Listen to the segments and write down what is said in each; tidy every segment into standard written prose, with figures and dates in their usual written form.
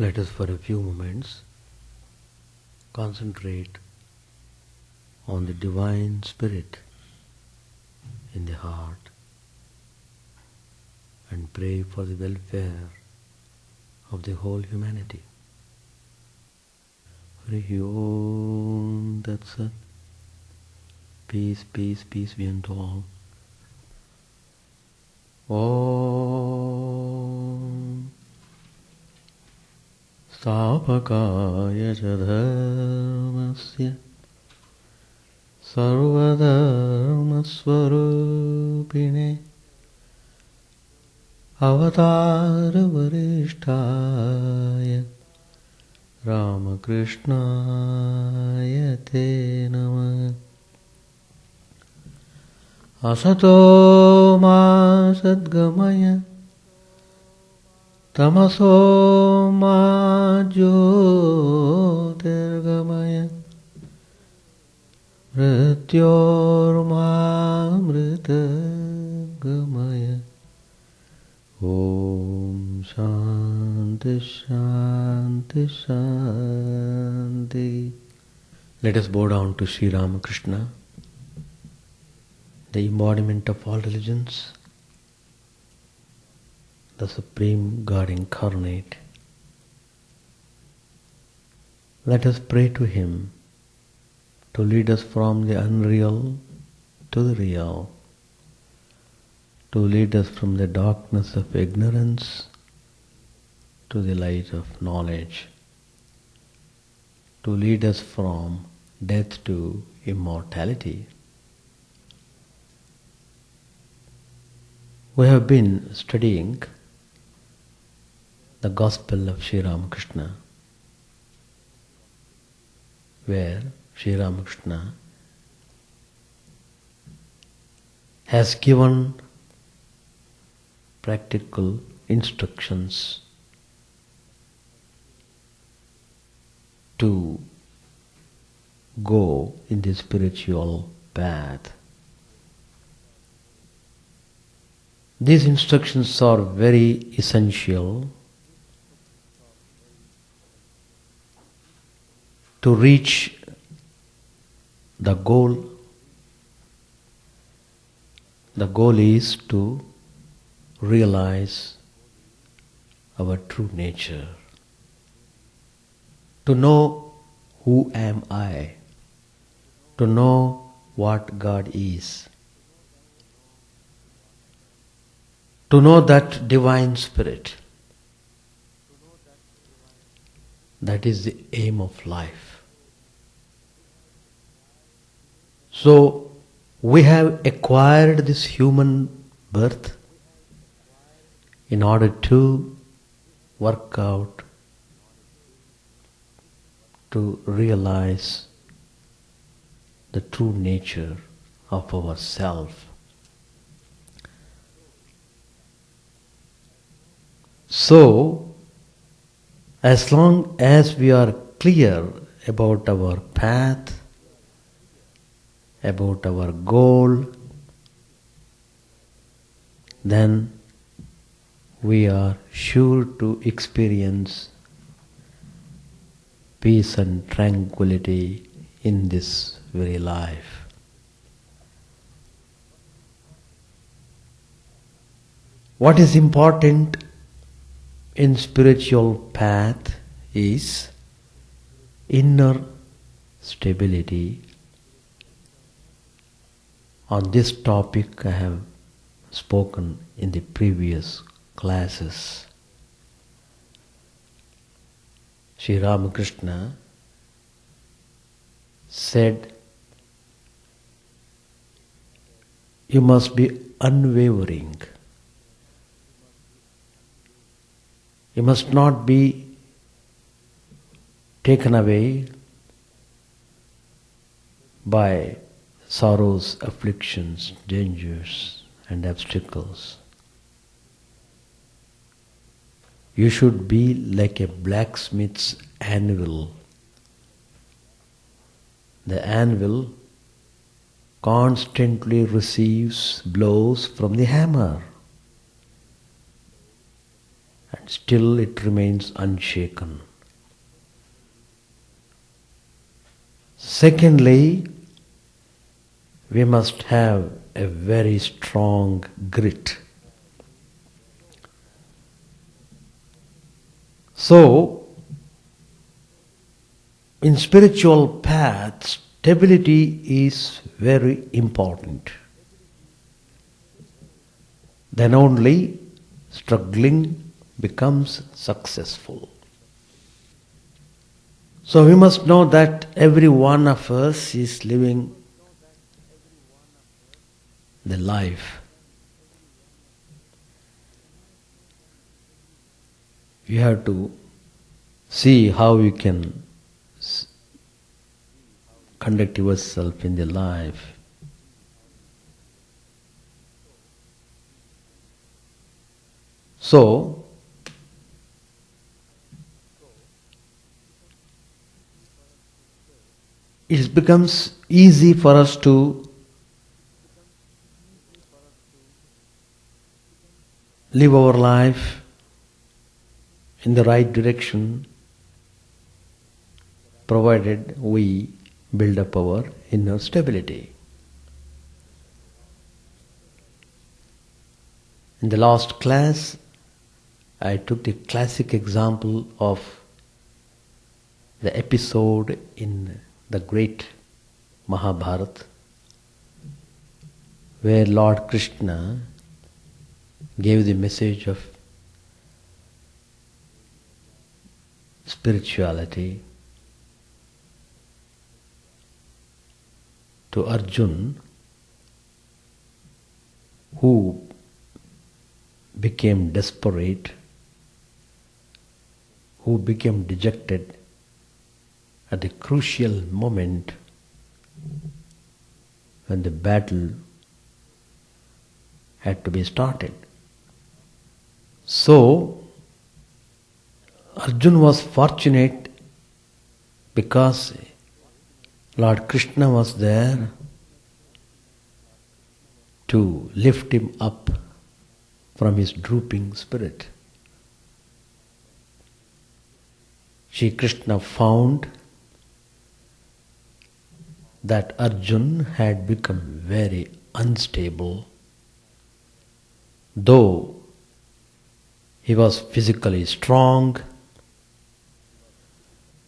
Let us for a few moments concentrate on the Divine Spirit in the heart and pray for the welfare of the whole humanity. Hri Om Tat Sat. Peace, peace, peace be unto all. Om Stapakaya ca dharmasya sarvadharmasvarupine avatara varishtaya Ramakrishna te namah. Asato ma sadgamaya tamaso ma jyotirgamaya mrityorma mritagamaya. Om Shanti Shanti Shanti. Let us bow down to Sri Ramakrishna, the embodiment of all religions, the Supreme God Incarnate. Let us pray to Him to lead us from the unreal to the real, to lead us from the darkness of ignorance to the light of knowledge, to lead us from death to immortality. We have been studying the Gospel of Sri Ramakrishna, where Sri Ramakrishna has given practical instructions to go in the spiritual path. These instructions are very essential to reach the goal. The goal is to realize our true nature, to know who am I, to know what God is, to know that Divine Spirit. That is the aim of life. So, we have acquired this human birth in order to work out, to realize the true nature of ourself. So, as long as we are clear about our path, about our goal, then we are sure to experience peace and tranquility in this very life. What is important in spiritual path is inner stability. On this topic I have spoken in the previous classes. Sri Ramakrishna said, you must be unwavering. You must not be taken away by sorrows, afflictions, dangers and obstacles. You should be like a blacksmith's anvil. The anvil constantly receives blows from the hammer. and still it remains unshaken. Secondly, we must have a very strong grit. So, in spiritual path, stability is very important. Then only struggling becomes successful. So we must know that every one of us is living the life. You have to see how you can conduct yourself in the life. So, it becomes easy for us to live our life in the right direction, provided we build up our inner stability. In the last class, I took the classic example of the episode in the great Mahabharata, where Lord Krishna gave the message of spirituality to Arjun, who became desperate, who became dejected at the crucial moment when the battle had to be started. So, Arjun was fortunate because Lord Krishna was there to lift him up from his drooping spirit. Shri Krishna found that Arjun had become very unstable, though he was physically strong,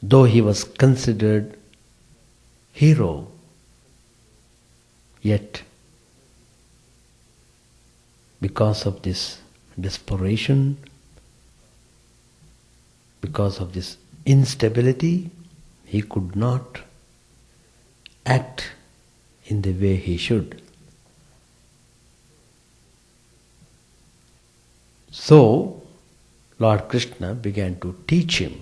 though he was considered hero, yet because of this desperation, because of this instability, he could not act in the way he should. So, Lord Krishna began to teach him.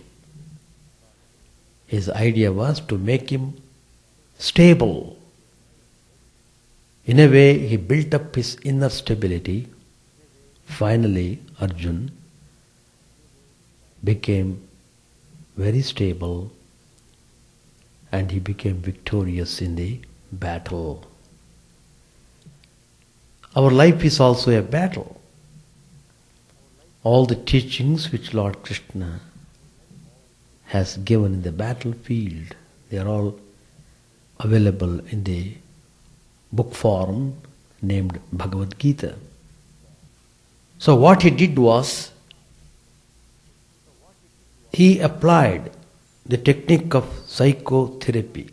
His idea was to make him stable. In a way, he built up his inner stability. Finally, Arjun became very stable and he became victorious in the battle. Our life is also a battle. All the teachings which Lord Krishna has given in the battlefield, they are all available in the book form named Bhagavad Gita. So what he did was, he applied the technique of psychotherapy.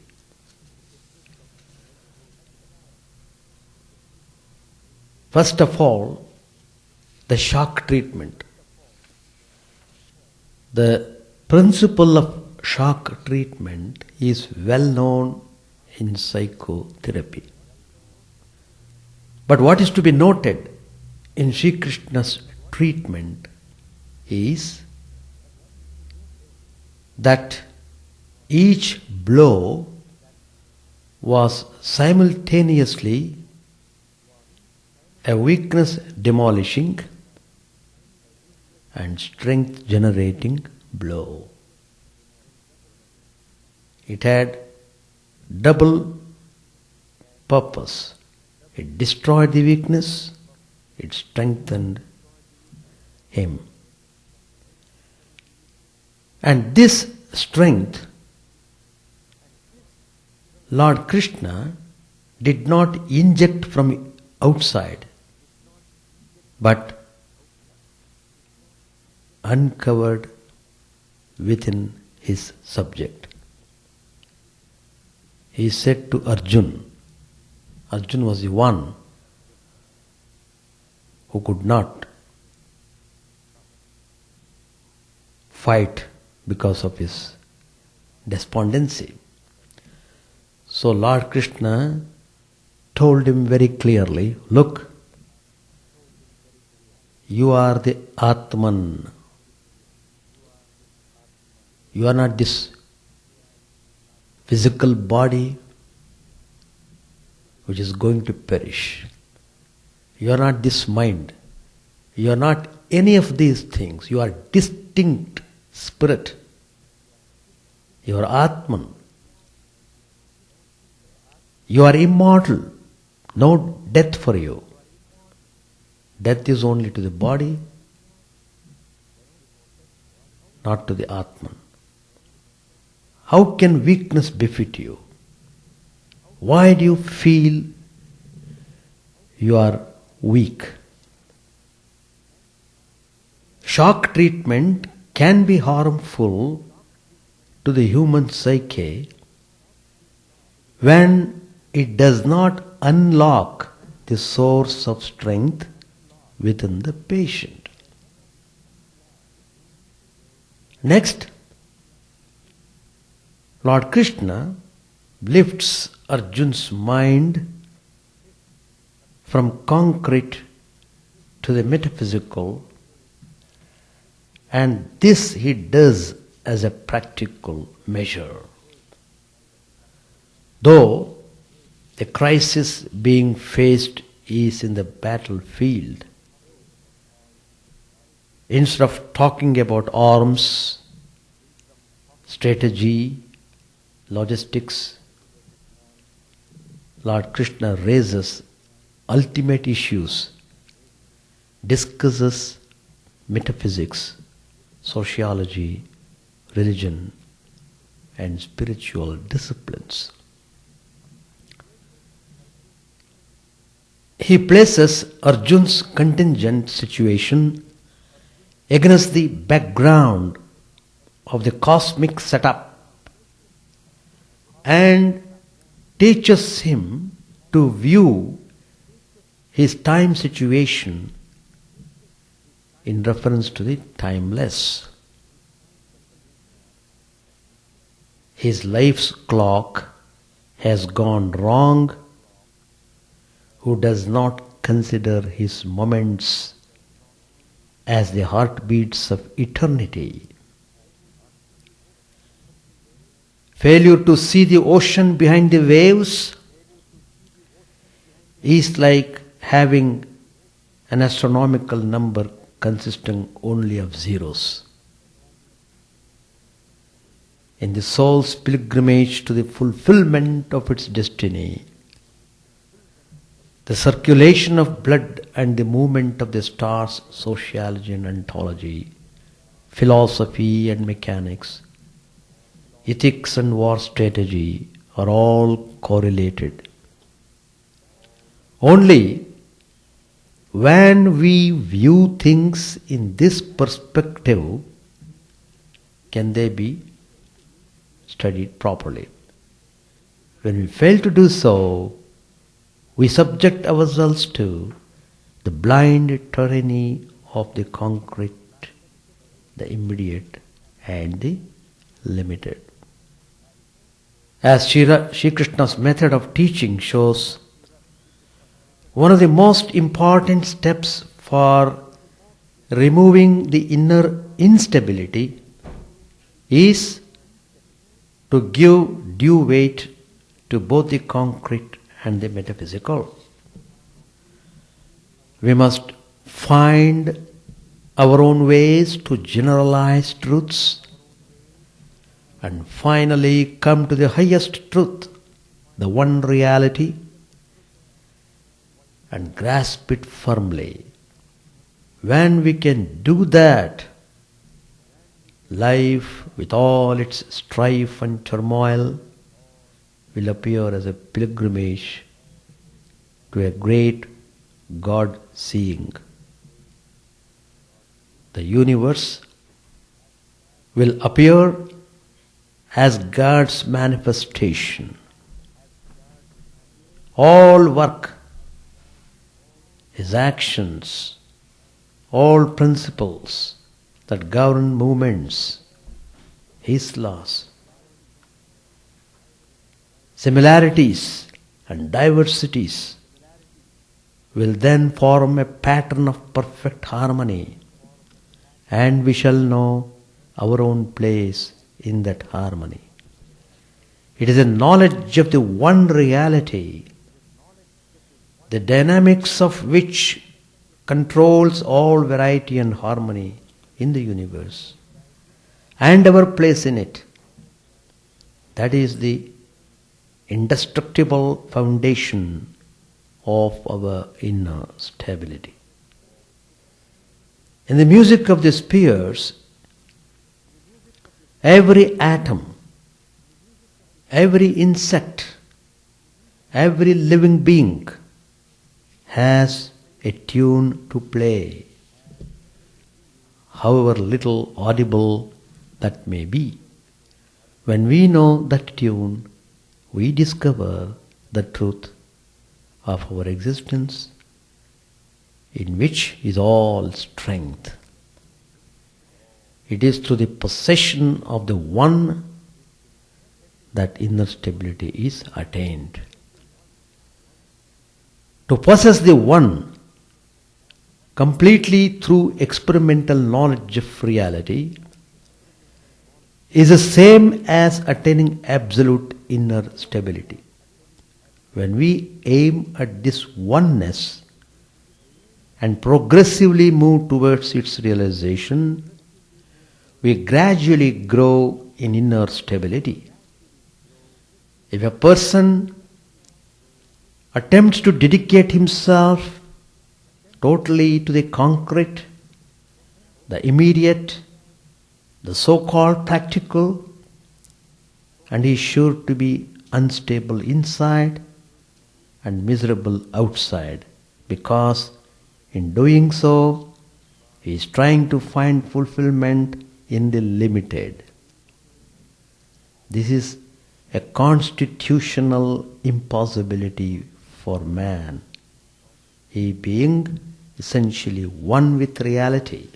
First of all, the shock treatment. The principle of shock treatment is well known in psychotherapy. But what is to be noted in Sri Krishna's treatment is that each blow was simultaneously a weakness demolishing and strength generating blow. It had double purpose. It destroyed the weakness, it strengthened him. And this strength, Lord Krishna did not inject from outside, but uncovered within his subject. He said to Arjuna was the one who could not fight because of his despondency. So Lord Krishna told him very clearly, look, you are the Atman. You are not this physical body which is going to perish. You are not this mind. You are not any of these things. You are distinct spirit. You are Atman. You are immortal. No death for you. Death is only to the body, not to the Atman. How can weakness befit you? Why do you feel you are weak? Shock treatment can be harmful to the human psyche when it does not unlock the source of strength within the patient. Next, Lord Krishna lifts Arjuna's mind from concrete to the metaphysical, and this he does as a practical measure. Though the crisis being faced is in the battlefield, instead of talking about arms, strategy, logistics, Lord Krishna raises ultimate issues, discusses metaphysics, sociology, religion, and spiritual disciplines. He places Arjuna's contingent situation against the background of the cosmic setup and teaches him to view his time situation in reference to the timeless. His life's clock has gone wrong who does not consider his moments as the heartbeats of eternity. Failure to see the ocean behind the waves is like having an astronomical number consisting only of zeros. In the soul's pilgrimage to the fulfillment of its destiny, the circulation of blood and the movement of the stars, sociology and ontology, philosophy and mechanics, ethics and war strategy are all correlated. Only when we view things in this perspective can they be studied properly. When we fail to do so, we subject ourselves to the blind tyranny of the concrete, the immediate and the limited. As Sri Krishna's method of teaching shows, one of the most important steps for removing the inner instability is to give due weight to both the concrete and the metaphysical. We must find our own ways to generalize truths and finally come to the highest truth, the one reality, and grasp it firmly. When we can do that, life with all its strife and turmoil will appear as a pilgrimage to a great God-seeing. The universe will appear as God's manifestation. All work, His actions, all principles that govern movements, His laws, similarities and diversities will then form a pattern of perfect harmony, and we shall know our own place in that harmony. It is a knowledge of the one reality, the dynamics of which controls all variety and harmony in the universe, and our place in it. That is the indestructible foundation of our inner stability. In the music of the spheres, every atom, every insect, every living being has a tune to play, however little audible that may be. When we know that tune, we discover the truth of our existence, in which is all strength. It is through the possession of the One that inner stability is attained. To possess the One completely through experimental knowledge of reality is the same as attaining absolute inner stability. When we aim at this oneness and progressively move towards its realization, we gradually grow in inner stability. If a person attempts to dedicate himself totally to the concrete, the immediate, the so-called practical, and he is sure to be unstable inside and miserable outside, because in doing so he is trying to find fulfillment in the limited. This is a constitutional impossibility for man, he being essentially one with reality.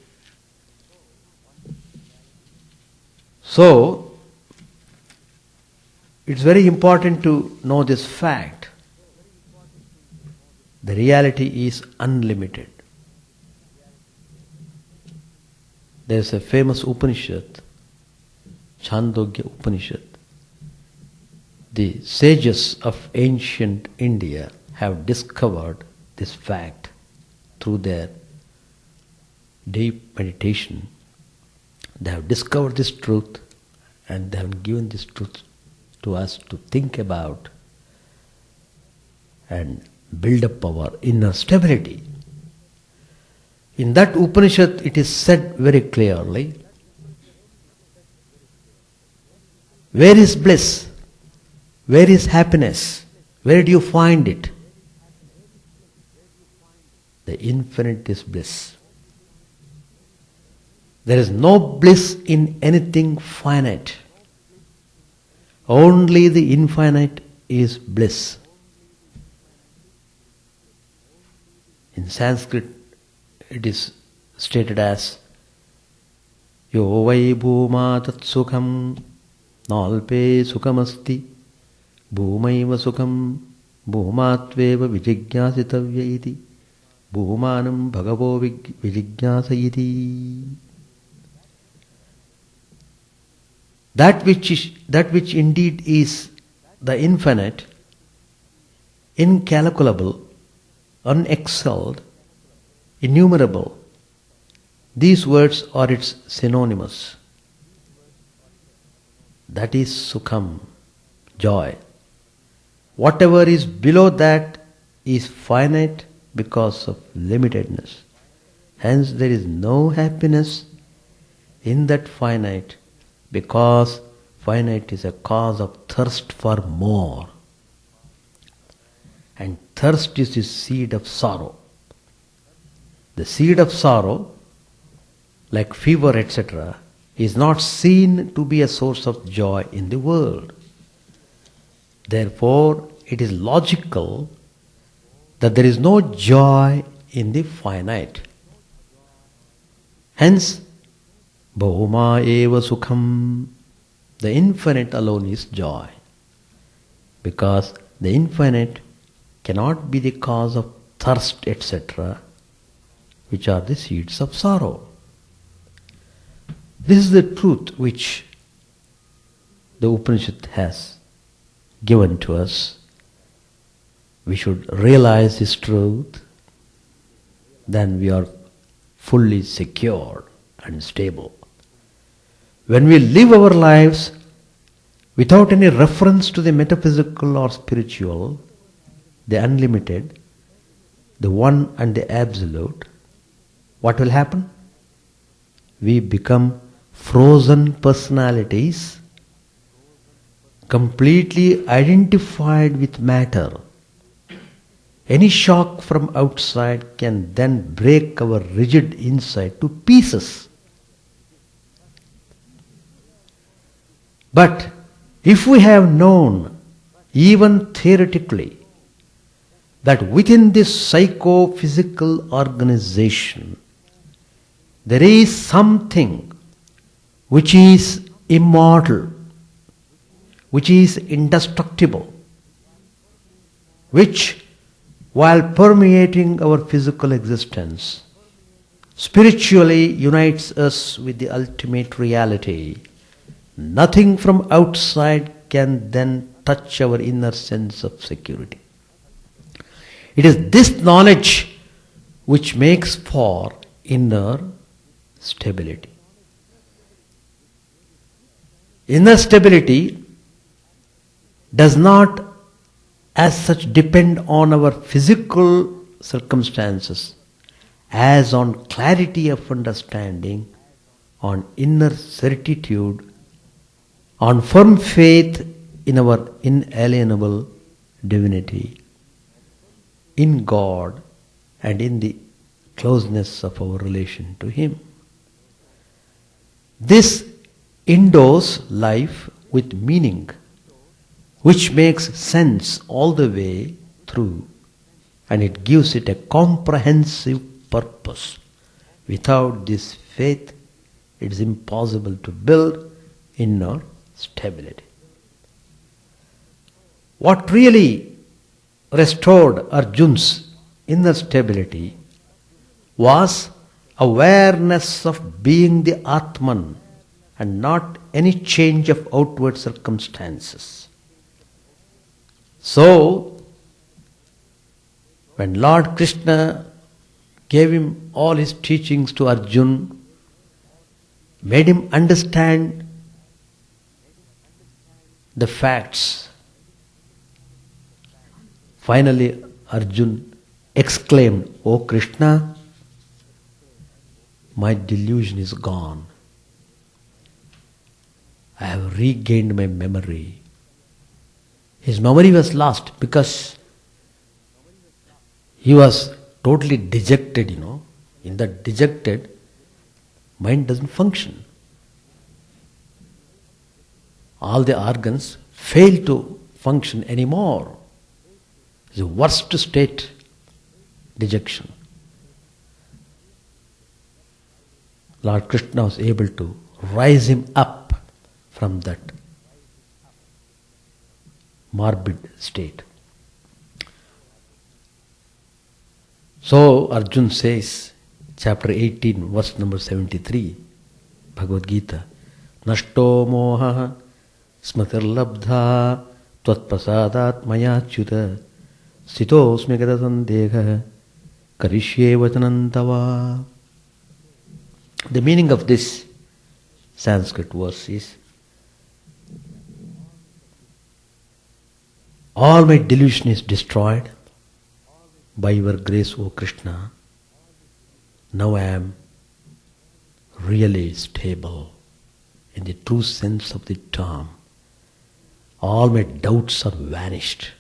So, it's very important to know this fact. The reality is unlimited. There is a famous Upanishad, Chandogya Upanishad. The sages of ancient India have discovered this fact through their deep meditation. They have discovered this truth, and they have given this truth to us to think about and build up our inner stability. In that Upanishad it is said very clearly, where is bliss? Where is happiness? Where do you find it? The infinite is bliss. There is no bliss in anything finite. Only the infinite is bliss. In Sanskrit it is stated as Yo vai bhuma tat sukham nalpe sukhamasti bhumaiva sukham bhumatveva vijijñāsitavya iti bhumanam bhagavo vijijñāsayiti. That which indeed is the infinite, incalculable, unexcelled, innumerable, these words are its synonymous. That is sukham, joy. Whatever is below that is finite because of limitedness. Hence there is no happiness in that finite, because finite is a cause of thirst for more. And thirst is the seed of sorrow. The seed of sorrow, like fever, etc., is not seen to be a source of joy in the world. Therefore, it is logical that there is no joy in the finite. Hence, Bhuma eva sukham, the infinite alone is joy. Because the infinite cannot be the cause of thirst, etc., which are the seeds of sorrow. This is the truth which the Upanishad has given to us. We should realize this truth, then we are fully secure and stable. When we live our lives without any reference to the metaphysical or spiritual, the unlimited, the one and the absolute, what will happen? We become frozen personalities, completely identified with matter. Any shock from outside can then break our rigid inside to pieces. But if we have known, even theoretically, that within this psychophysical organization there is something which is immortal, which is indestructible, which, while permeating our physical existence, spiritually unites us with the ultimate reality, nothing from outside can then touch our inner sense of security. It is this knowledge which makes for inner stability. Inner stability does not as such depend on our physical circumstances as on clarity of understanding, on inner certitude, on firm faith in our inalienable divinity, in God, and in the closeness of our relation to Him. This endows life with meaning, which makes sense all the way through, and it gives it a comprehensive purpose. Without this faith, it is impossible to build inner stability. What really restored Arjun's inner stability was awareness of being the Atman and not any change of outward circumstances. So, when Lord Krishna gave him all his teachings to Arjun, made him understand the facts, finally Arjun exclaimed, "O Krishna, my delusion is gone. I have regained my memory." His memory was lost because he was totally dejected, In that dejected, mind doesn't function. All the organs fail to function anymore. It's the worst state, dejection. Lord Krishna was able to rise him up from that morbid state. So Arjun says, chapter 18, verse number 73, Bhagavad Gita, Nashto moha smatirlabdha tvatprasadat mayachyuta sitosmi gata sandekha karishye vachanam tava. The meaning of this Sanskrit verse is, all my delusion is destroyed by your grace, O Krishna. Now I am really stable in the true sense of the term. All my doubts are vanished.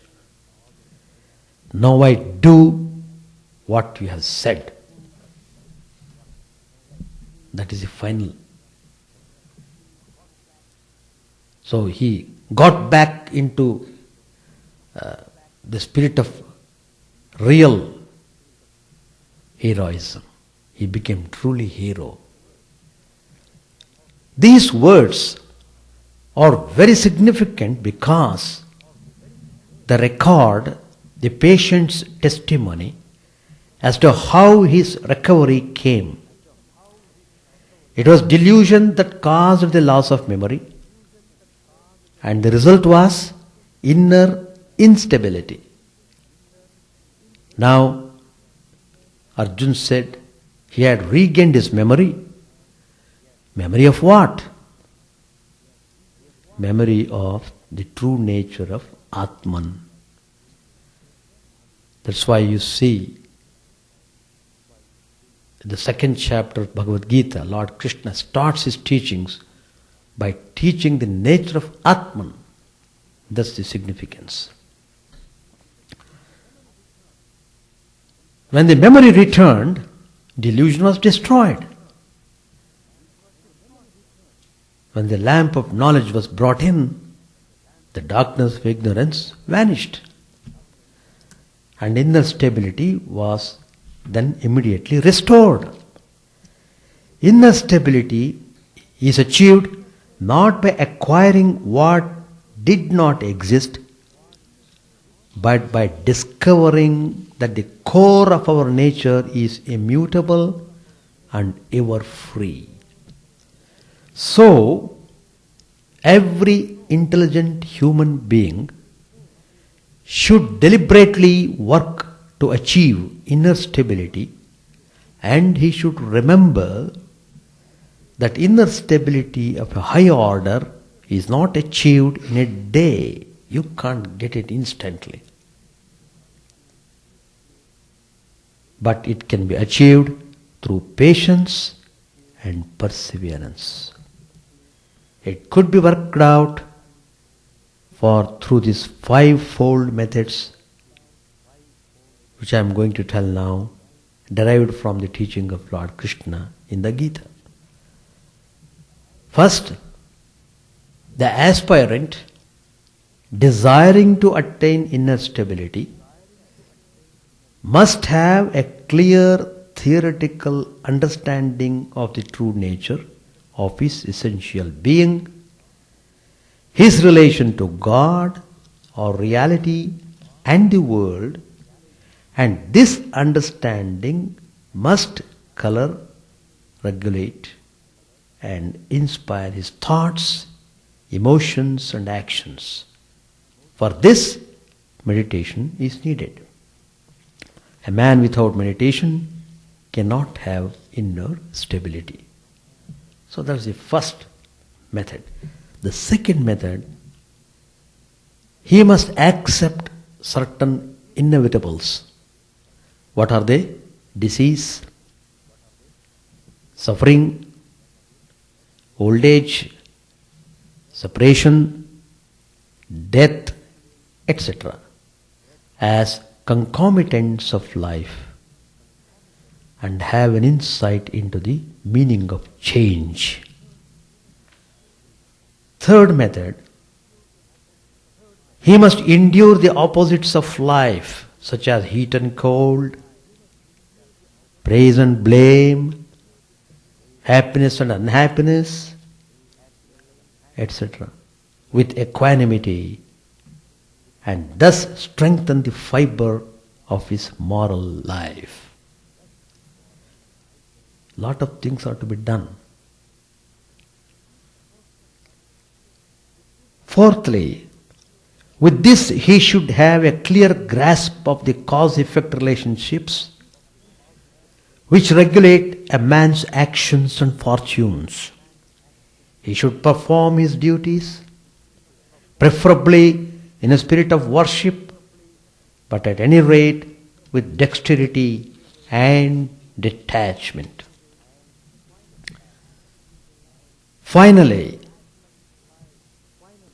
Now I do what you have said. That is the final. So he got back into the spirit of real heroism. He became truly hero. These words are very significant because they record the patient's testimony as to how his recovery came. It was delusion that caused the loss of memory, and the result was inner instability. Now, Arjun said he had regained his memory. Memory of what? Memory of the true nature of Atman. That's why you see in the second chapter of Bhagavad Gita, Lord Krishna starts his teachings by teaching the nature of Atman. That's the significance. When the memory returned, delusion was destroyed. When the lamp of knowledge was brought in, the darkness of ignorance vanished. And inner stability was then immediately restored. Inner stability is achieved not by acquiring what did not exist, but by discovering that the core of our nature is immutable and ever free. So, every intelligent human being should deliberately work to achieve inner stability, and he should remember that inner stability of a high order is not achieved in a day. You can't get it instantly. But it can be achieved through patience and perseverance. It could be worked out through these fivefold methods, which I am going to tell now, derived from the teaching of Lord Krishna in the Gita. First, the aspirant desiring to attain inner stability must have a clear theoretical understanding of the true nature of his essential being, his relation to God or reality and the world, and this understanding must color, regulate, and inspire his thoughts, emotions, and actions. For this, meditation is needed. A man without meditation cannot have inner stability. So that's the first method. The second method, he must accept certain inevitables. What are they? Disease, suffering, old age, separation, death, etc. as concomitants of life, and have an insight into the meaning of change. Third method, he must endure the opposites of life, such as heat and cold, praise and blame, happiness and unhappiness, etc., with equanimity, and thus strengthen the fiber of his moral life. Lot of things are to be done. Fourthly, with this he should have a clear grasp of the cause-effect relationships which regulate a man's actions and fortunes. He should perform his duties, preferably in a spirit of worship, but at any rate with dexterity and detachment. finally,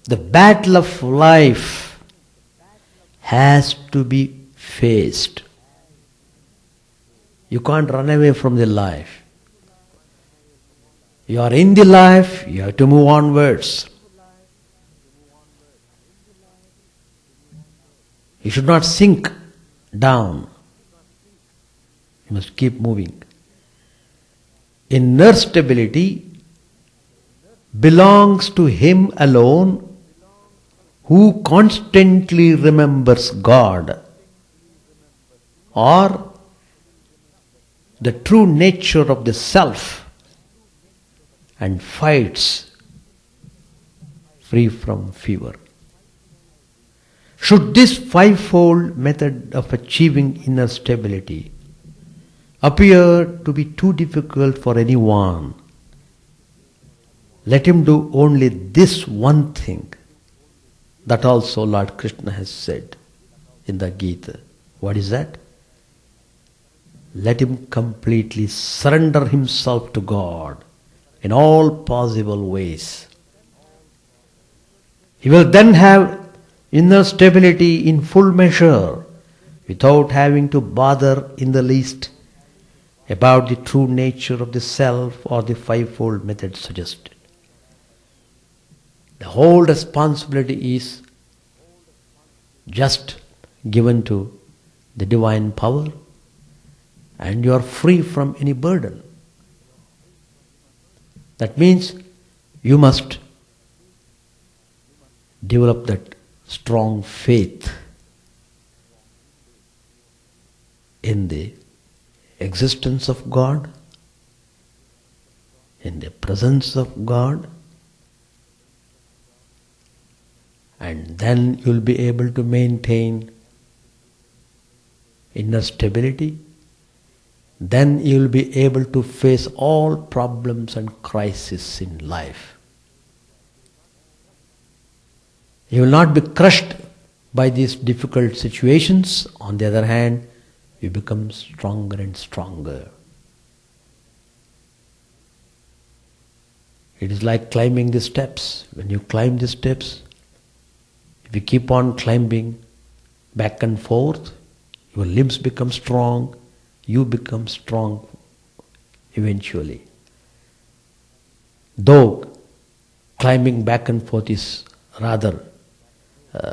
the battle of life has to be faced. You can't run away from the life. You are in the life, you have to move onwards. You should not sink down. You must keep moving. Inner stability belongs to him alone who constantly remembers God, or the true nature of the self, and fights free from fever. Should this fivefold method of achieving inner stability appear to be too difficult for anyone, let him do only this one thing. That also Lord Krishna has said in the Gita. What is that? Let him completely surrender himself to God in all possible ways. He will then have inner stability in full measure without having to bother in the least about the true nature of the self or the fivefold method suggested. The whole responsibility is just given to the divine power, and you are free from any burden. That means you must develop that strong faith in the existence of God, in the presence of God, and then you will be able to maintain inner stability. Then you will be able to face all problems and crises in life. You will not be crushed by these difficult situations. On the other hand, you become stronger and stronger. It is like climbing the steps. When you climb the steps, if you keep on climbing back and forth, your limbs become strong, you become strong eventually. Though climbing back and forth is rather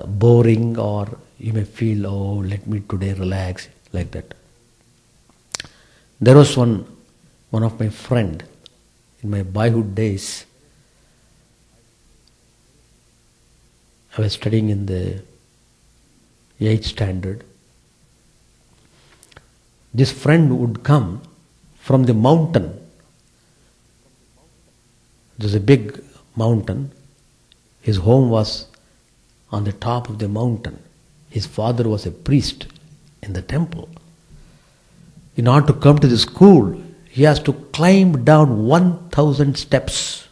boring, or you may feel, oh, let me today relax, like that. There was one of my friend in my boyhood days. I was studying in the 8th standard. This friend would come from the mountain. There's a big mountain. His home was on the top of the mountain. His father was a priest in the temple. In order to come to the school, he has to climb down 1,000 steps.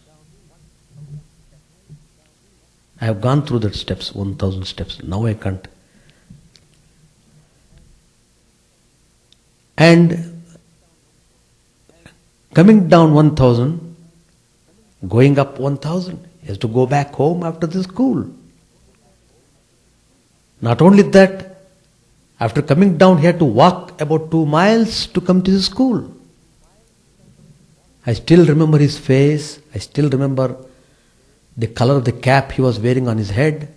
I have gone through that steps, 1,000 steps. Now I can't. And coming down 1,000, going up 1,000, he has to go back home after the school. Not only that, after coming down, he had to walk about 2 miles to come to the school. I still remember his face. I still remember the color of the cap he was wearing on his head.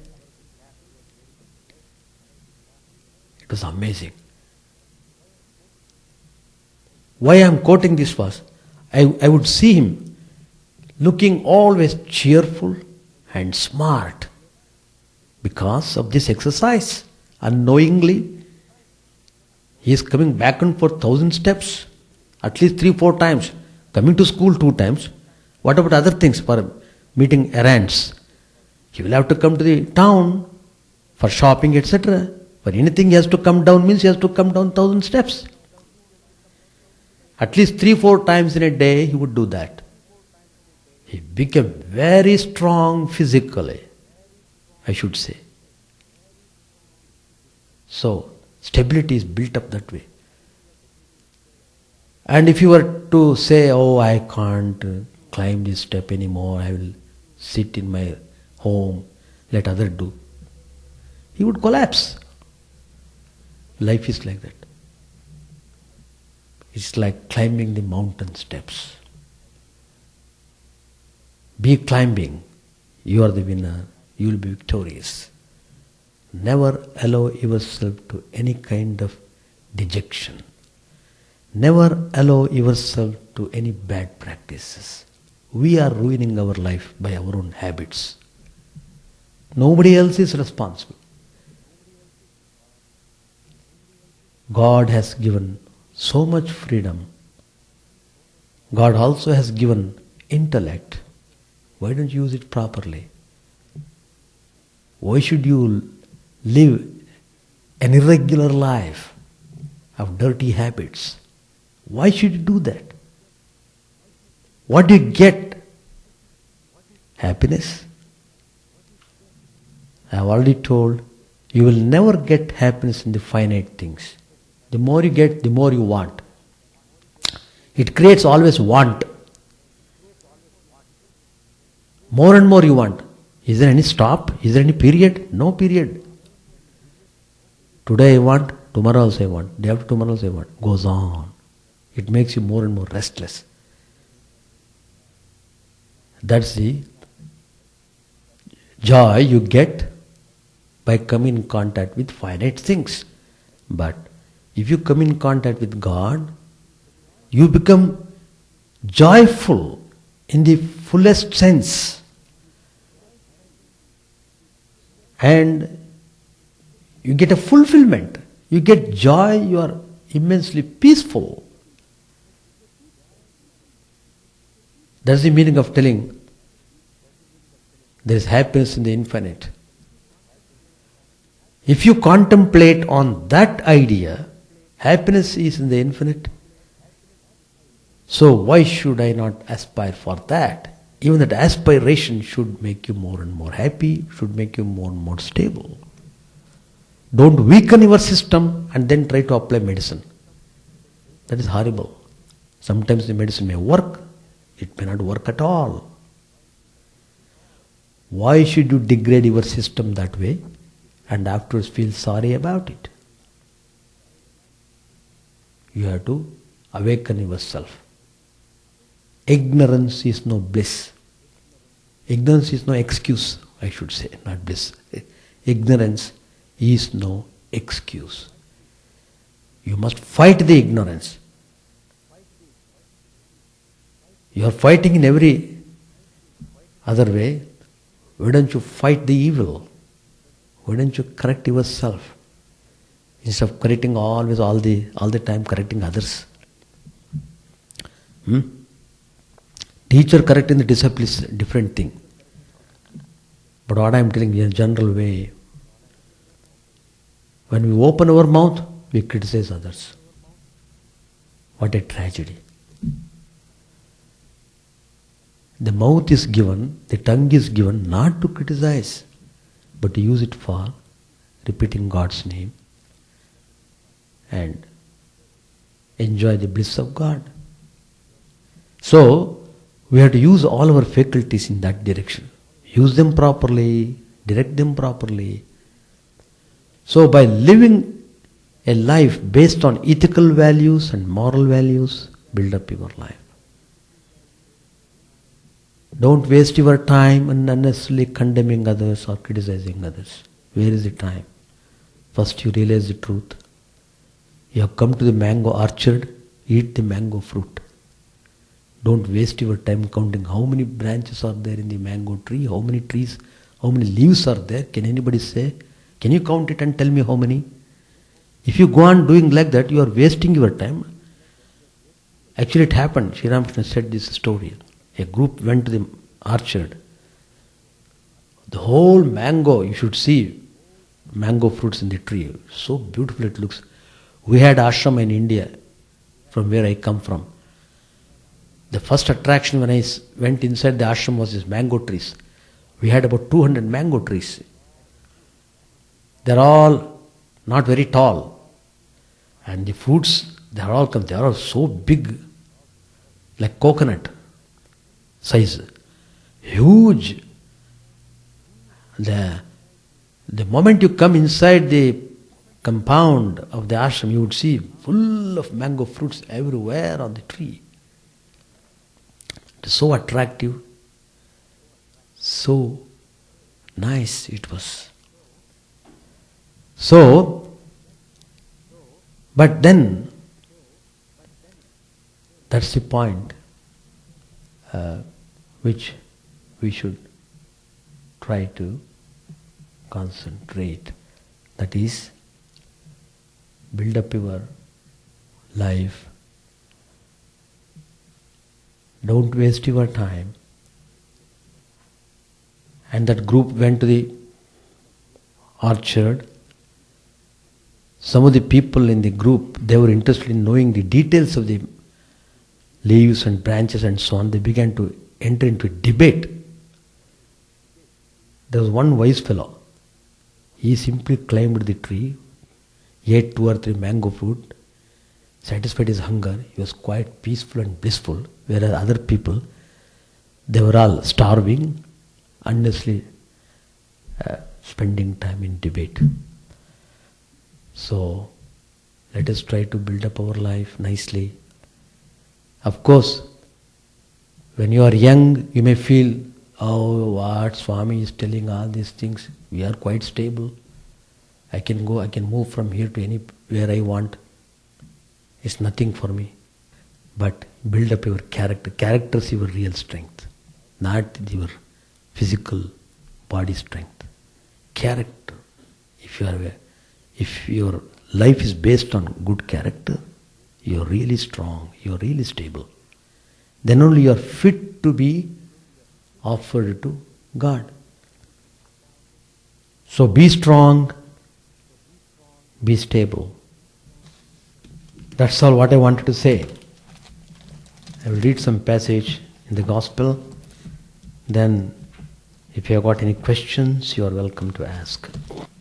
It was amazing. Why I am quoting this was, I would see him looking always cheerful and smart because of this exercise. Unknowingly, he is coming back and forth 1,000 steps, at least 3-4 times, coming to school 2 times. What about other things for meeting errands? He will have to come to the town for shopping, etc. For anything he has to come down means he has to come down 1,000 steps. At least 3-4 times in a day he would do that. He became very strong physically, I should say. So, stability is built up that way. And if you were to say, oh, I can't, climb this step anymore. I will sit in my home, let others do. He would collapse. Life is like that. It's like climbing the mountain steps. Be climbing. You are the winner. You will be victorious. Never allow yourself to any kind of dejection. Never allow yourself to any bad practices. We are ruining our life by our own habits. Nobody else is responsible. God has given so much freedom. God also has given intellect. Why don't you use it properly? Why should you live an irregular life of dirty habits? Why should you do that? What do you get? Happiness? I have already told, you will never get happiness in the finite things. The more you get, the more you want. It creates always want. More and more you want. Is there any stop? Is there any period? No period. Today I want, tomorrow also I want, day after tomorrow also I want. Goes on. It makes you more and more restless. That's the joy you get by coming in contact with finite things. But if you come in contact with God, you become joyful in the fullest sense. And you get a fulfillment. You get joy, you are immensely peaceful. That's the meaning of telling there is happiness in the infinite. If you contemplate on that idea, happiness is in the infinite. So why should I not aspire for that? Even that aspiration should make you more and more happy, should make you more and more stable. Don't weaken your system and then try to apply medicine. That is horrible. Sometimes the medicine may work, it may not work at all. Why should you degrade your system that way and afterwards feel sorry about it? You have to awaken yourself. Ignorance is no bliss. Ignorance is no excuse, I should say, not bliss. Ignorance is no excuse. You must fight the ignorance. You are fighting in every other way. Why don't you fight the evil? Why don't you correct yourself? Instead of correcting always, all the time correcting others. Teacher correcting the disciple is a different thing. But what I am telling you in a general way, when we open our mouth, we criticize others. What a tragedy. The mouth is given, the tongue is given not to criticize, but to use it for repeating God's name and enjoy the bliss of God. So, we have to use all our faculties in that direction. Use them properly, direct them properly. So by living a life based on ethical values and moral values, build up your life. Don't waste your time in unnecessarily condemning others or criticizing others. Where is the time? First you realize the truth. You have come to the mango orchard, eat the mango fruit. Don't waste your time counting how many branches are there in the mango tree, how many trees, how many leaves are there. Can anybody say? Can you count it and tell me how many? If you go on doing like that, you are wasting your time. Actually it happened. Sri Ramakrishna said this story. A group went to the orchard. The whole mango, you should see mango fruits in the tree. So beautiful it looks. We had ashram in India, from where I come from. The first attraction when I went inside the ashram was these mango trees. We had about 200 mango trees. They're all not very tall. And the fruits, they are all so big, like coconut. size. Huge. The moment you come inside the compound of the ashram, you would see full of mango fruits everywhere on the tree. It is so attractive, so nice it was. So, but then, that's the point which we should try to concentrate. That is, build up your life. Don't waste your time. And that group went to the orchard. Some of the people in the group, they were interested in knowing the details of the leaves and branches and so on. They began to enter into a debate. There was one wise fellow. He simply climbed the tree, ate 2 or 3 mango fruit, satisfied his hunger. He was quite peaceful and blissful, whereas other people, they were all starving, endlessly spending time in debate. So, let us try to build up our life nicely. Of course, when you are young, you may feel, oh, what Swami is telling all these things. We are quite stable. I can go, I can move from here to anywhere I want. It's nothing for me. But build up your character. Character is your real strength, not your physical body strength. Character. If your life is based on good character, you are really strong, you are really stable. Then only you are fit to be offered to God. So be strong, be stable. That's all what I wanted to say. I will read some passage in the Gospel. Then, if you have got any questions, you are welcome to ask.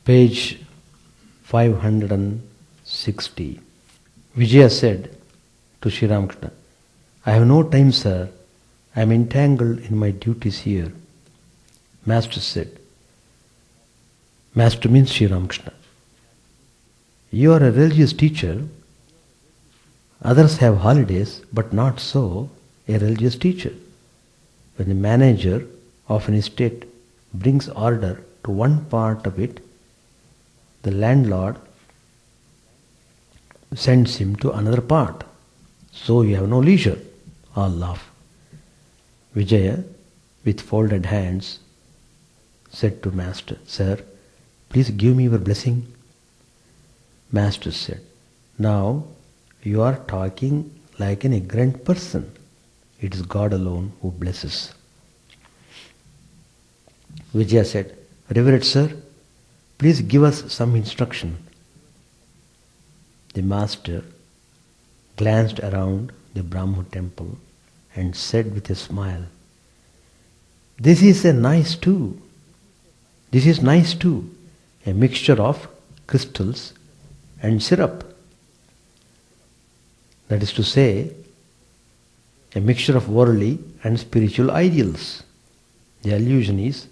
Page 560. Vijaya said to Sri Ramakrishna, I have no time, sir. I am entangled in my duties here. Master said, Master means Sri Ramakrishna, you are a religious teacher. Others have holidays, but not so a religious teacher. When the manager of an estate brings order to one part of it, the landlord sends him to another part. So you have no leisure. All laugh. Vijaya, with folded hands, said to Master, Sir, please give me your blessing. Master said, now you are talking like an ignorant person. It is God alone who blesses. Vijaya said, Reverend Sir, please give us some instruction. The Master glanced around the Brahmo temple and said with a smile, This is nice too, a mixture of crystals and syrup. That is to say, a mixture of worldly and spiritual ideals. The allusion is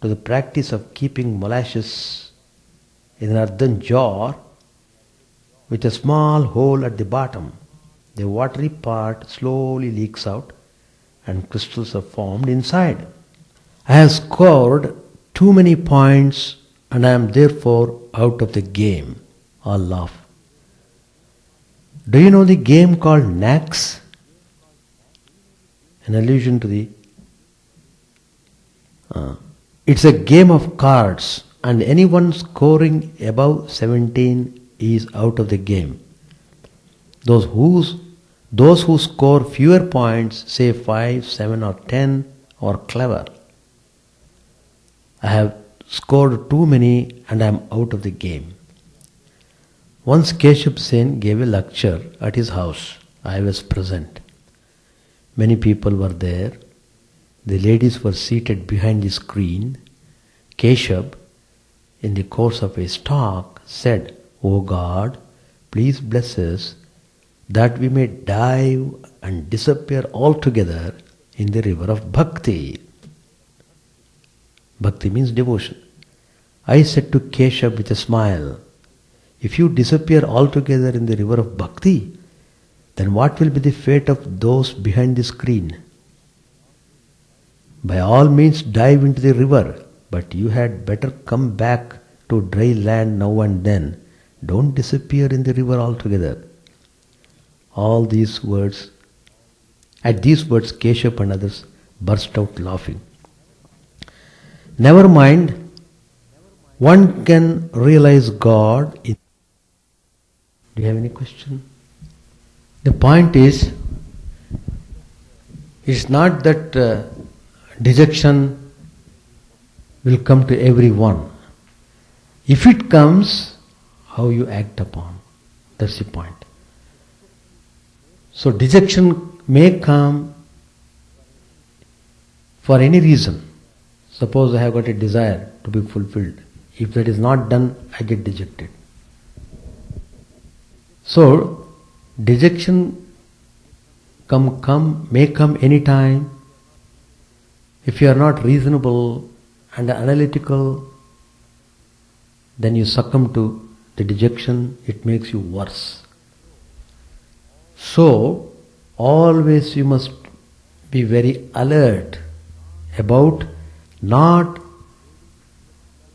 to the practice of keeping molasses in an earthen jar with a small hole at the bottom. The watery part slowly leaks out and crystals are formed inside. I have scored too many points and I am therefore out of the game. All laugh. Do you know the game called Nax? An allusion to the... it's a game of cards and anyone scoring above 17 is out of the game. Those who score fewer points, say 5, 7 or 10, are clever. I have scored too many and I am out of the game. Once Keshav Sen gave a lecture at his house. I was present. Many people were there. The ladies were seated behind the screen. Keshav, in the course of his talk, said, O God, please bless us that we may dive and disappear altogether in the river of bhakti. Bhakti means devotion. I said to Keshav with a smile, if you disappear altogether in the river of bhakti, then what will be the fate of those behind the screen? By all means dive into the river, but you had better come back to dry land now and then. Don't disappear in the river altogether. At these words, Keshav and others burst out laughing. Never mind, one can realize God. Do you have any question? The point is, it's not that dejection will come to everyone. If it comes, how you act upon. That's the point. So dejection may come for any reason. Suppose I have got a desire to be fulfilled. If that is not done, I get dejected. So dejection may come any time. If you are not reasonable and analytical, then you succumb to the dejection. It makes you worse. So always you must be very alert about not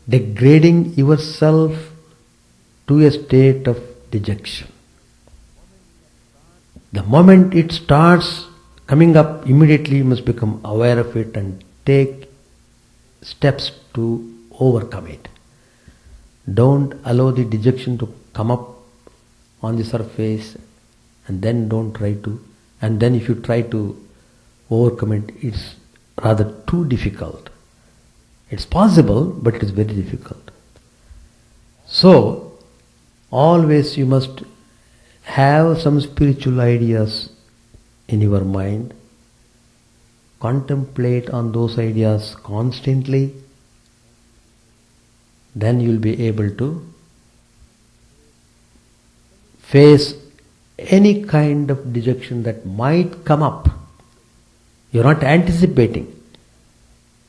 degrading yourself to a state of dejection. The moment it starts coming up, immediately you must become aware of it and take steps to overcome it. Don't allow the dejection to come up on the surface and then don't try to. And then if you try to overcome it, it's rather too difficult. It's possible, but it is very difficult. So, always you must have some spiritual ideas in your mind. Contemplate on those ideas constantly. Then you will be able to face any kind of dejection that might come up. You are not anticipating.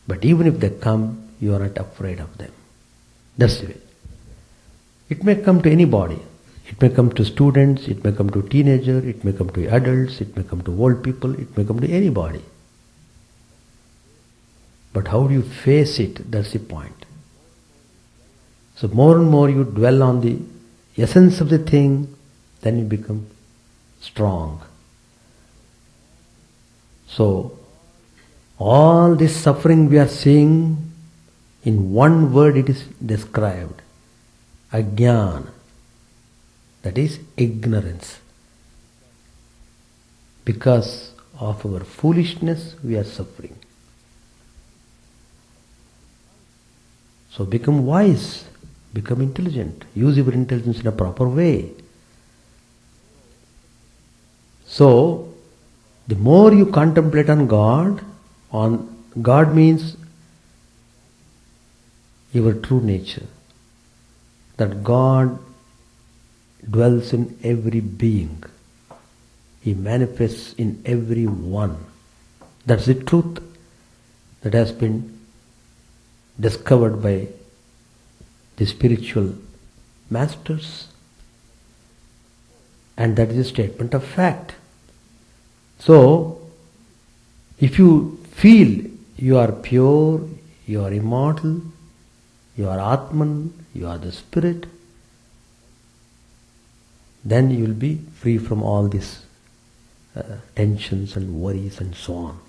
But even if they come, you are not afraid of them. That's the way. It may come to anybody. It may come to students, it may come to teenagers, it may come to adults, it may come to old people, it may come to anybody. But how do you face it? That's the point. So more and more you dwell on the essence of the thing, then you become strong. So all this suffering we are seeing, in one word it is described. Ajnana. That is ignorance. Because of our foolishness we are suffering. So become wise, become intelligent, use your intelligence in a proper way. So the more you contemplate on God means your true nature. That God dwells in every being. He manifests in every one. That's the truth that has been discovered by the spiritual masters. And that is a statement of fact. So, if you feel you are pure, you are immortal, you are Atman, you are the spirit, then you will be free from all these tensions and worries and so on.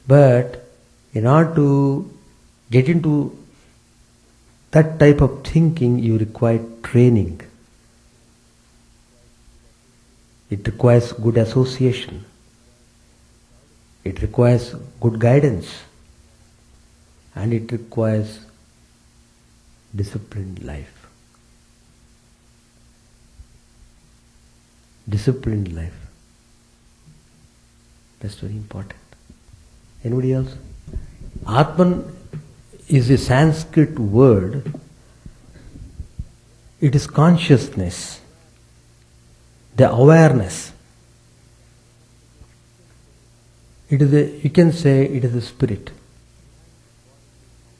But in order to get into that type of thinking, you require training. It requires good association. It requires good guidance. And it requires disciplined life. Disciplined life. That's very important. Anybody else? Atman is a Sanskrit word. It is consciousness, the awareness. You can say it is a spirit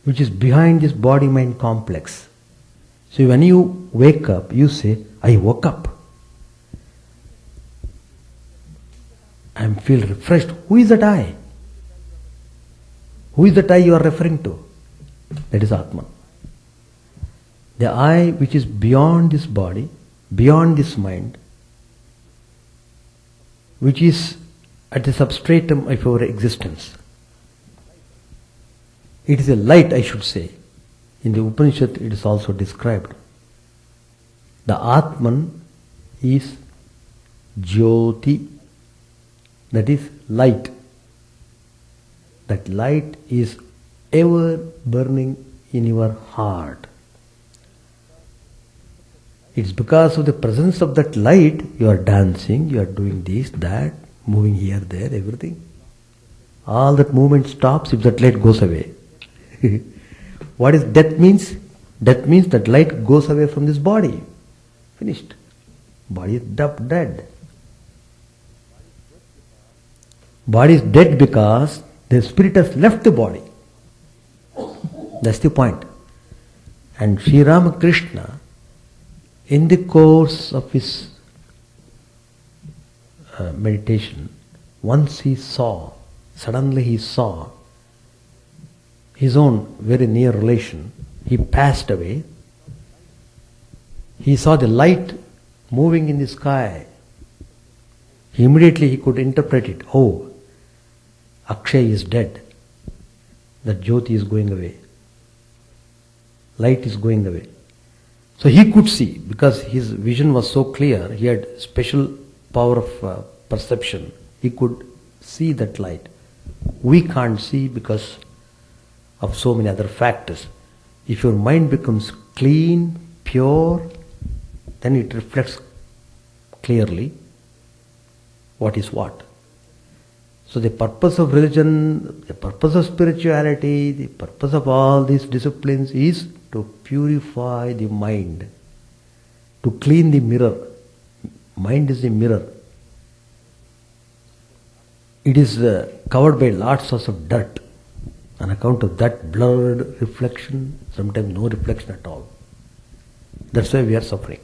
which is behind this body-mind complex. So when you wake up, you say, I woke up. I feel refreshed. Who is that I? Who is that I you are referring to? That is Atman. The I which is beyond this body, beyond this mind, which is at the substratum of our existence. It is a light, I should say. In the Upanishad it is also described. The Atman is Jyoti, that is light. That light is ever burning in your heart. It's because of the presence of that light you are dancing, you are doing this, that, moving here, there, everything. All that movement stops if that light goes away. What is death means? Death means that light goes away from this body. Finished. Body is dead. Body is dead because the spirit has left the body. That's the point. And Sri Ramakrishna, in the course of his meditation, once suddenly he saw his own very near relation. He passed away. He saw the light moving in the sky. Immediately he could interpret it. Oh, Akshay is dead. That Jyoti is going away. Light is going away. So he could see, because his vision was so clear, he had special power of perception. He could see that light. We can't see because of so many other factors. If your mind becomes clean, pure, then it reflects clearly what is what. So the purpose of religion, the purpose of spirituality, the purpose of all these disciplines is to purify the mind, to clean the mirror. Mind is the mirror. It is covered by lots of dirt. On account of that blurred reflection, sometimes no reflection at all. That's why we are suffering.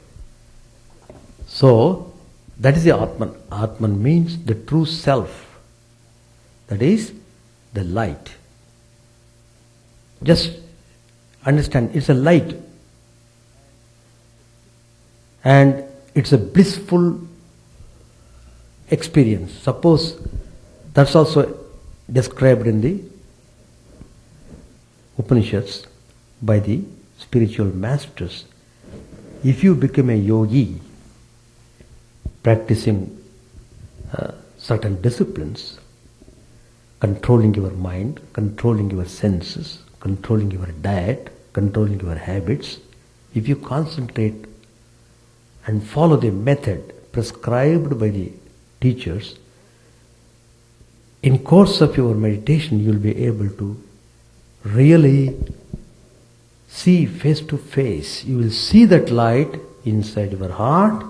So, that is the Atman. Atman means the true self. That is the light. Just understand, it's a light. And it's a blissful experience. Suppose that's also described in the Upanishads by the spiritual masters. If you become a yogi, practicing certain disciplines, controlling your mind, controlling your senses, controlling your diet, controlling your habits, if you concentrate and follow the method prescribed by the teachers, in course of your meditation you will be able to really see face to face. You will see that light inside your heart.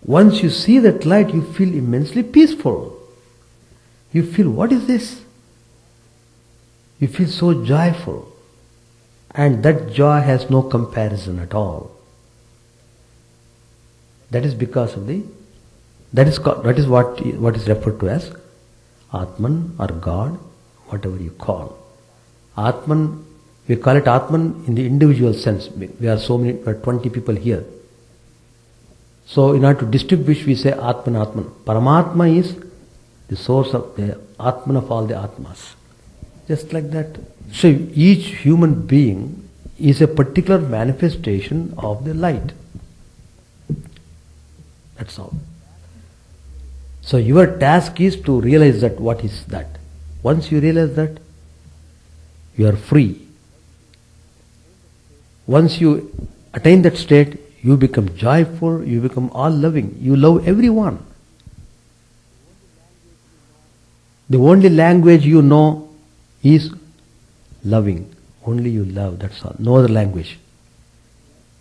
Once you see that light, you feel immensely peaceful. You feel, what is this? You feel so joyful. And that joy has no comparison at all. That is because of that is what is referred to as Atman or God, whatever you call. Atman, we call it Atman in the individual sense. We are 20 people here. So in order to distinguish, we say Atman, Atman. Paramatma is the source of the Atman of all the Atmas. Just like that. So each human being is a particular manifestation of the light. That's all. So your task is to realize that what is that. Once you realize that, you are free. Once you attain that state, you become joyful, you become all-loving. You love everyone. The only language you know is loving. Only you love, that's all. No other language.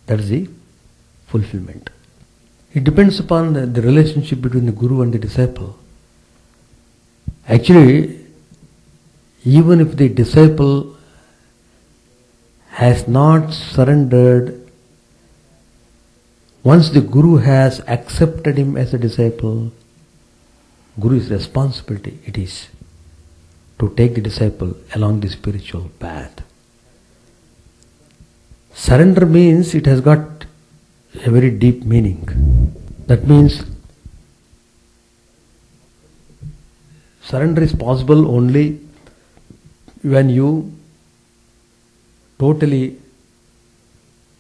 That is the fulfillment. It depends upon the relationship between the guru and the disciple. Actually, even if the disciple has not surrendered, once the Guru has accepted him as a disciple, Guru's responsibility it is to take the disciple along the spiritual path. Surrender means it has got a very deep meaning. That means surrender is possible only when you totally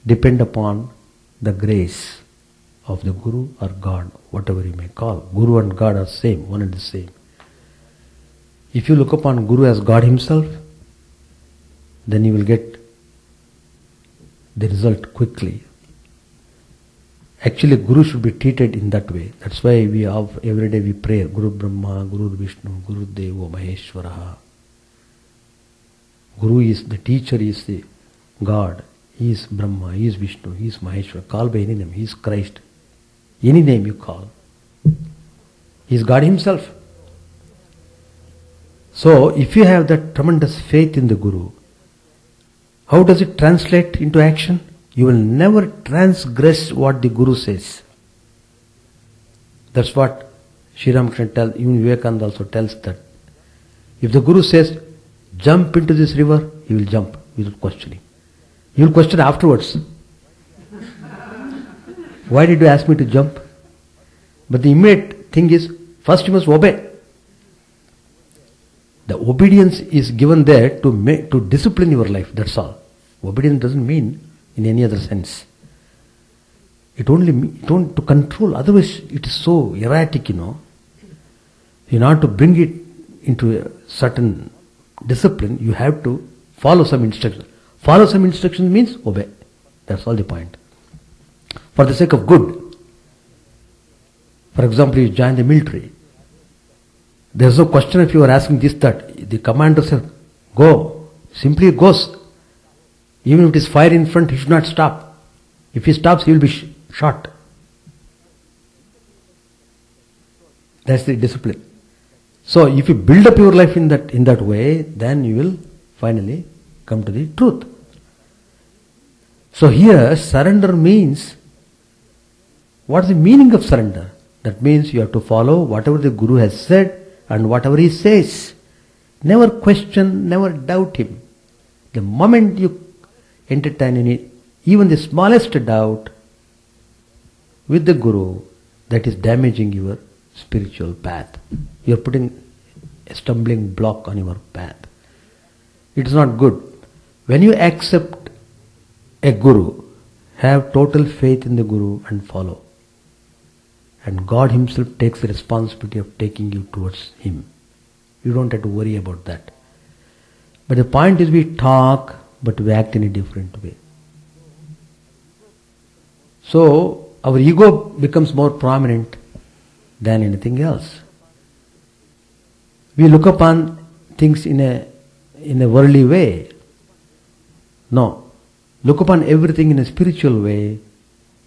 depend upon the grace of the Guru or God, whatever you may call. Guru and God are same, one and the same. If you look upon Guru as God himself, then you will get the result quickly. Actually, Guru should be treated in that way. That's why every day we pray, Guru Brahma, Guru Vishnu, Guru Devo Maheshwaraha. Guru is the teacher, is the God. He is Brahma, He is Vishnu, He is Maheshwara. Call by any name, He is Christ. Any name you call. He is God himself. So, if you have that tremendous faith in the Guru, how does it translate into action? You will never transgress what the Guru says. That's what Sri Ramakrishna tells, even Vivekananda also tells that. If the Guru says, jump into this river, he will jump without questioning. You will question afterwards. Why did you ask me to jump? But the immediate thing is, first you must obey. The obedience is given there to discipline your life, that's all. Obedience doesn't mean in any other sense. It only to control, otherwise it is so erratic, In order to bring it into a certain discipline, you have to follow some instructions. Follow some instructions means obey. That's all the point. For the sake of good. For example, you join the military. There is no question if you are asking this, that. The commander says, go. Simply goes. Even if it is fire in front, he should not stop. If he stops, he will be shot. That's the discipline. So, if you build up your life in that way, then you will finally come to the truth. So here, surrender means, what is the meaning of surrender? That means you have to follow whatever the Guru has said and whatever he says. Never question, never doubt him. The moment you entertain any, even the smallest doubt with the Guru, that is damaging your spiritual path. You are putting a stumbling block on your path. It is not good. When you accept a Guru, have total faith in the Guru and follow. And God himself takes the responsibility of taking you towards him. You don't have to worry about that. But the point is, we talk, but we act in a different way. So, our ego becomes more prominent than anything else. We look upon things in a worldly way. No. Look upon everything in a spiritual way,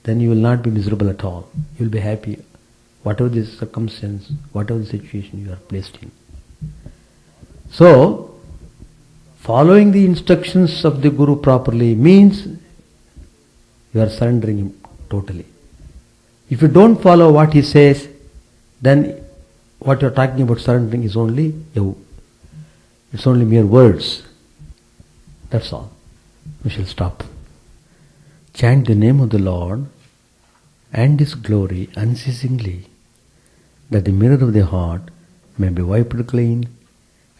then you will not be miserable at all. You will be happy, whatever the circumstance, whatever the situation you are placed in. So, following the instructions of the Guru properly means you are surrendering him totally. If you don't follow what he says, then what you are talking about surrendering is only it's only mere words. That's all. We shall stop. Chant the name of the Lord and His glory unceasingly, that the mirror of the heart may be wiped clean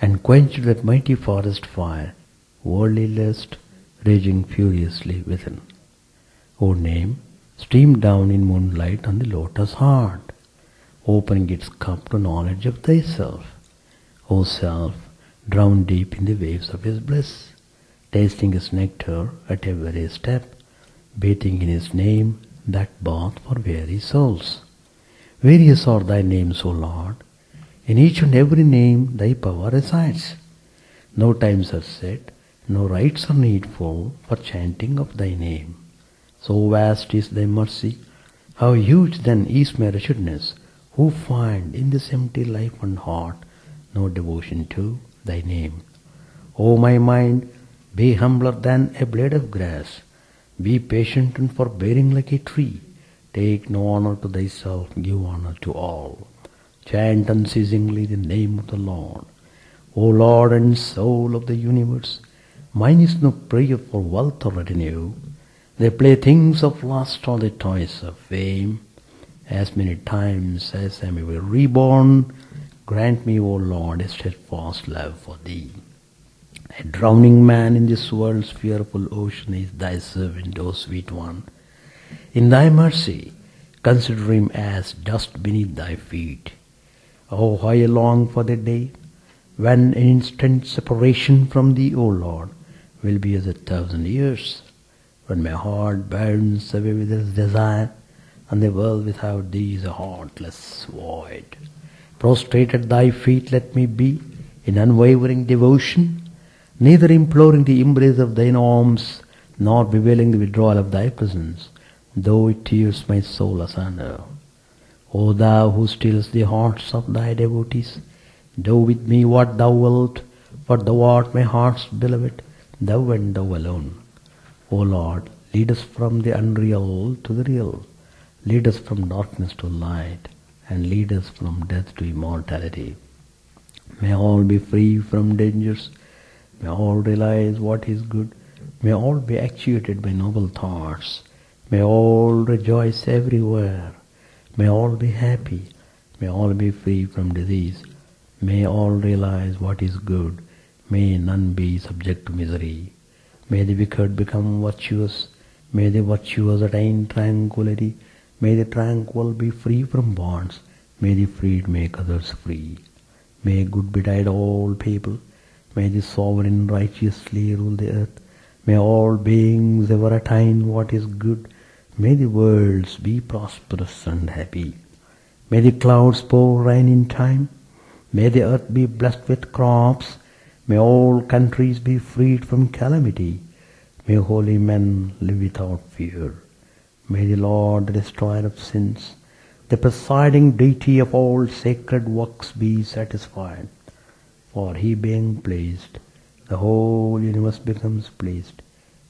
and quench that mighty forest fire, worldly lust raging furiously within. O name, stream down in moonlight on the lotus heart, opening its cup to knowledge of thyself. O self, drown deep in the waves of his bliss, tasting his nectar at every step, bathing in his name, that bath for weary souls. Various are thy names, O Lord. In each and every name thy power resides. No times are set, no rites are needful for chanting of thy name. So vast is thy mercy, how huge then is my wretchedness, who find in this empty life and heart no devotion to thy name. O my mind, be humbler than a blade of grass. Be patient and forbearing like a tree. Take no honor to thyself, give honor to all. Chant unceasingly the name of the Lord. O Lord and soul of the universe, mine is no prayer for wealth or retinue. The playthings of lust or the toys of fame. As many times as I may be reborn, grant me, O Lord, a steadfast love for thee. A drowning man in this world's fearful ocean is thy servant, O sweet one. In thy mercy, consider him as dust beneath thy feet. Oh, how I long for the day when an instant separation from thee, O Lord, will be as 1,000 years, when my heart burns away with its desire, and the world without thee is a heartless void. Prostrate at thy feet let me be, in unwavering devotion, neither imploring the embrace of thine arms, nor bewailing the withdrawal of thy presence, though it tears my soul asunder. O thou who stillest the hearts of thy devotees, do with me what thou wilt, for thou art my heart's beloved, thou and thou alone. O Lord, lead us from the unreal to the real. Lead us from darkness to light, and lead us from death to immortality. May all be free from dangers. May all realize what is good. May all be actuated by noble thoughts. May all rejoice everywhere. May all be happy. May all be free from disease. May all realize what is good. May none be subject to misery. May the wicked become virtuous. May the virtuous attain tranquility. May the tranquil be free from bonds. May the freed make others free. May good betide all people. May the sovereign righteously rule the earth. May all beings ever attain what is good. May the worlds be prosperous and happy. May the clouds pour rain in time. May the earth be blessed with crops. May all countries be freed from calamity. May holy men live without fear. May the Lord, the destroyer of sins, the presiding deity of all sacred works, be satisfied. For he being pleased, the whole universe becomes pleased.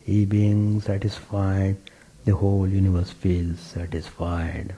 He being satisfied, the whole universe feels satisfied.